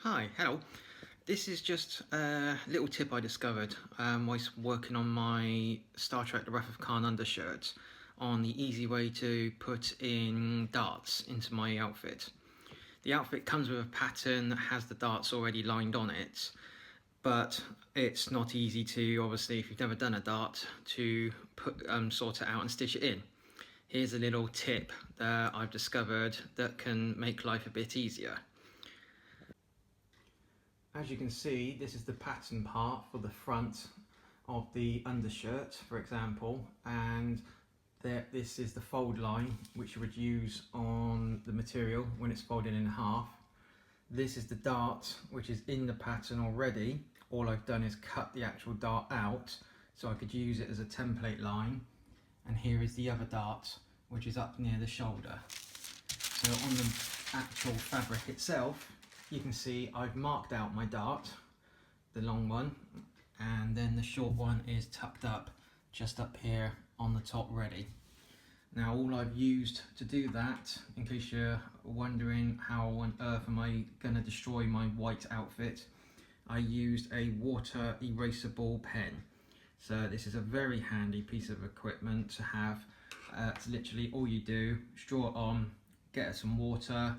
Hi, hello. This is just a little tip I discovered whilst working on my Star Trek The Wrath of Khan undershirt on the easy way to put in darts into my outfit. The outfit comes with a pattern that has the darts already lined on it, but it's not easy to, obviously, if you've never done a dart, to sort it out and stitch it in. Here's a little tip that I've discovered that can make life a bit easier. As you can see, this is the pattern part for the front of the undershirt, for example, and this is the fold line which you would use on the material when it's folded in half. This is the dart which is in the pattern already. All I've done is cut the actual dart out so I could use it as a template line, and here is the other dart which is up near the shoulder. So on the actual fabric itself, you can see I've marked out my dart, the long one, and then the short one is tucked up just up here on the top ready. Now all I've used to do that, in case you're wondering how on earth am I going to destroy my white outfit, I used a water erasable pen. So this is a very handy piece of equipment to have. It's literally all you do, straw it on, get some water,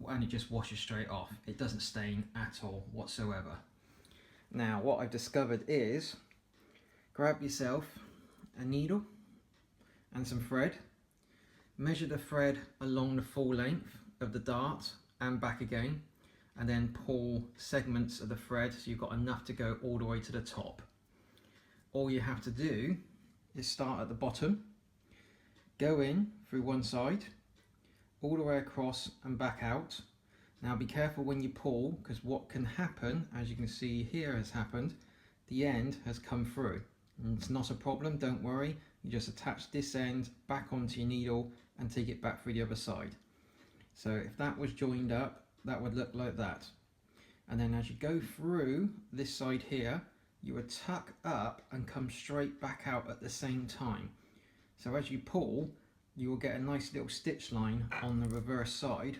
and it just washes straight off. It doesn't stain at all whatsoever. Now what I've discovered is, grab yourself a needle and some thread, measure the thread along the full length of the dart and back again, and then pull segments of the thread so you've got enough to go all the way to the top. All you have to do is start at the bottom, go in through one side, all the way across and back out. Now be careful when you pull, because what can happen, as you can see here has happened, the end has come through. And it's not a problem, don't worry, you just attach this end back onto your needle and take it back through the other side. So if that was joined up, that would look like that. And then as you go through this side here, you would tuck up and come straight back out at the same time. So as you pull, you will get a nice little stitch line on the reverse side,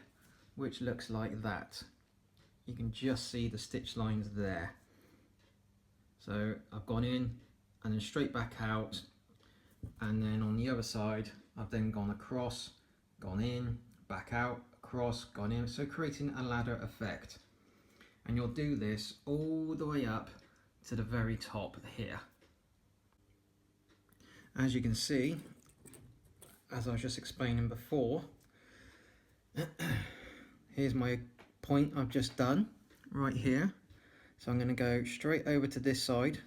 which looks like that. You can just see the stitch lines there. So I've gone in and then straight back out, and then on the other side I've then gone across, gone in, back out, across, gone in, so creating a ladder effect. And you'll do this all the way up to the very top here. As you can see, as I was just explaining before, here's my point I've just done right here. So I'm going to go straight over to this side,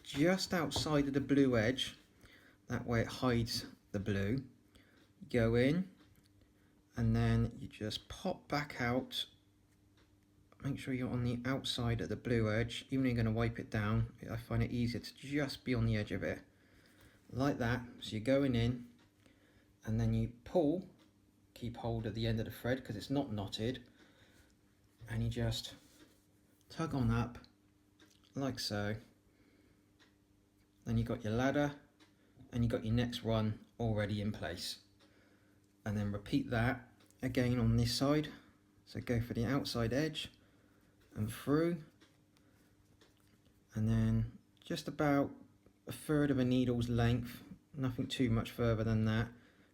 just outside of the blue edge, that way it hides the blue. You go in and then you just pop back out. Make sure you're on the outside of the blue edge. Even though you're going to wipe it down, I find it easier to just be on the edge of it, like that. So you're going in, and then you pull, keep hold of the end of the thread because it's not knotted, and you just tug on up like so. Then you've got your ladder and you've got your next run already in place, and then repeat that again on this side. So go for the outside edge and through, and then just about a third of a needle's length, nothing too much further than that.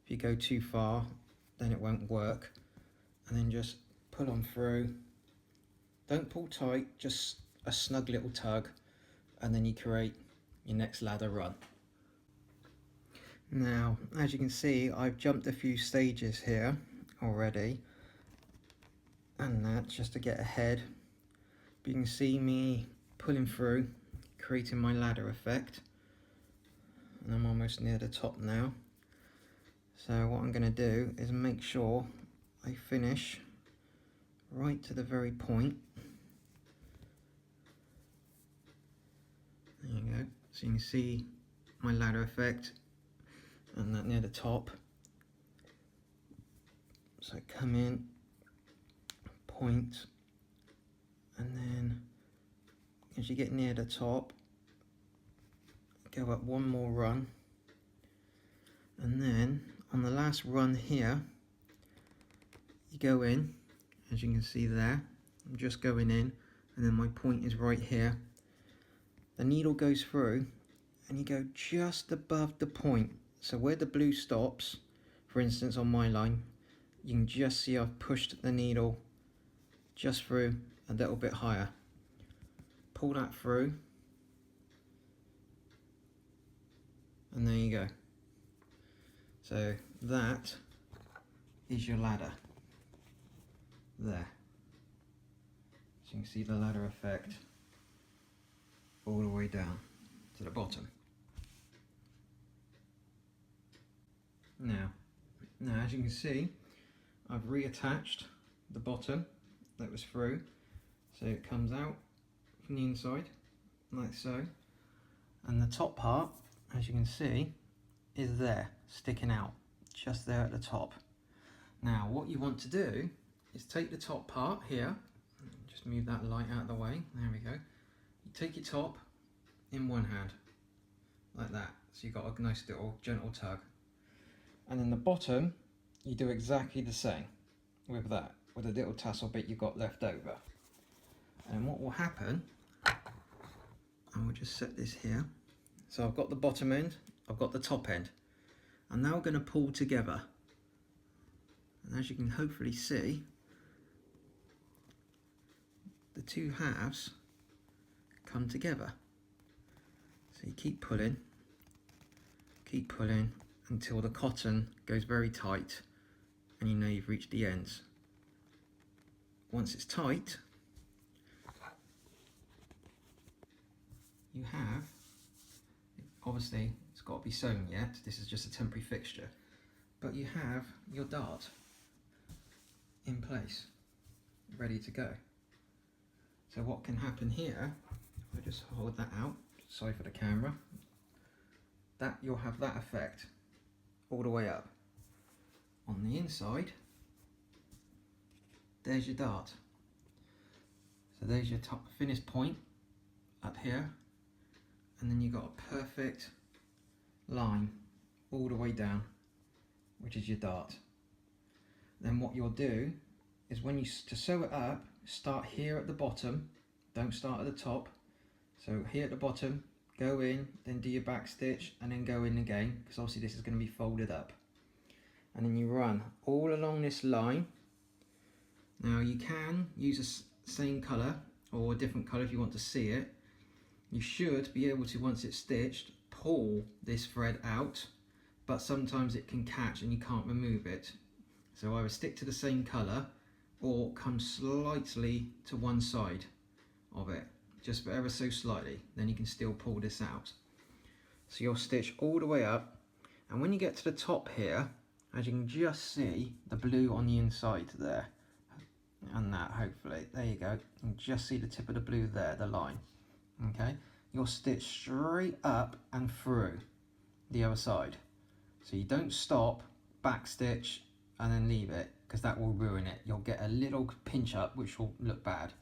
If you go too far, then it won't work. And then just pull on through. Don't pull tight, just a snug little tug, and then you create your next ladder run. Now, as you can see, I've jumped a few stages here already, and that's just to get ahead. But you can see me pulling through, creating my ladder effect, and I'm almost near the top now. So what I'm going to do is make sure I finish right to the very point. There you go. So you can see my ladder effect and that near the top. So come in, point, and then as you get near the top, go up one more run, and then on the last run here, you go in, as you can see there, I'm just going in, and then my point is right here. The needle goes through and you go just above the point. So where the blue stops, for instance on my line, you can just see I've pushed the needle just through a little bit higher. Pull that through, and there you go. So that is your ladder there. So you can see the ladder effect all the way down to the bottom. Now as you can see, I've reattached the bottom that was through, so it comes out from the inside like so, and the top part, as you can see, is there sticking out just there at the top. Now what you want to do is take the top part here, just move that light out of the way, there we go. You take your top in one hand like that, so you've got a nice little gentle tug, and then the bottom you do exactly the same with that, with a little tassel bit you've got left over. And what will happen, and we'll just set this here, so I've got the bottom end, I've got the top end. I'm now going to pull together, and as you can hopefully see, the two halves come together. So you keep pulling until the cotton goes very tight and you know you've reached the ends. Once it's tight, you have, obviously it's got to be sewn yet, this is just a temporary fixture, but you have your dart in place, ready to go. So what can happen here, if I just hold that out, sorry for the camera, that you'll have that effect all the way up. On the inside, there's your dart. So there's your top finished point up here, and then you've got a perfect line all the way down, which is your dart. Then what you'll do is when you to sew it up, start here at the bottom, don't start at the top. So here at the bottom, go in, then do your back stitch, and then go in again, because obviously this is going to be folded up. And then you run all along this line. Now you can use the same colour or a different colour if you want to see it. You should be able to, once it's stitched, pull this thread out, but sometimes it can catch and you can't remove it. So either stick to the same colour or come slightly to one side of it, just ever so slightly, then you can still pull this out. So you'll stitch all the way up, and when you get to the top here, as you can just see the blue on the inside there, and that hopefully, there you go, you can just see the tip of the blue there, the line, okay? You'll stitch straight up and through the other side. So you don't stop, back stitch, and then leave it, because that will ruin it. You'll get a little pinch up, which will look bad.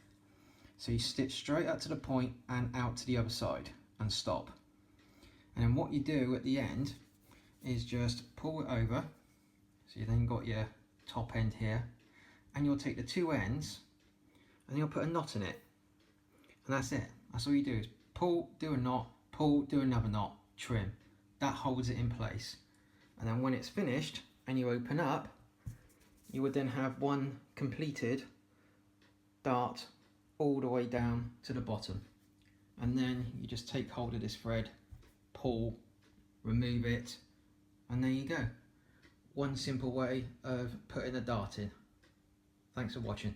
So you stitch straight up to the point and out to the other side and stop. And then what you do at the end is just pull it over. So you then got your top end here, and you'll take the two ends and you'll put a knot in it. And that's it. That's all you do is pull, do a knot, pull, do another knot, trim. That holds it in place. And then when it's finished and you open up, you would then have one completed dart all the way down to the bottom. And then you just take hold of this thread, pull, remove it, and there you go. One simple way of putting a dart in. Thanks for watching.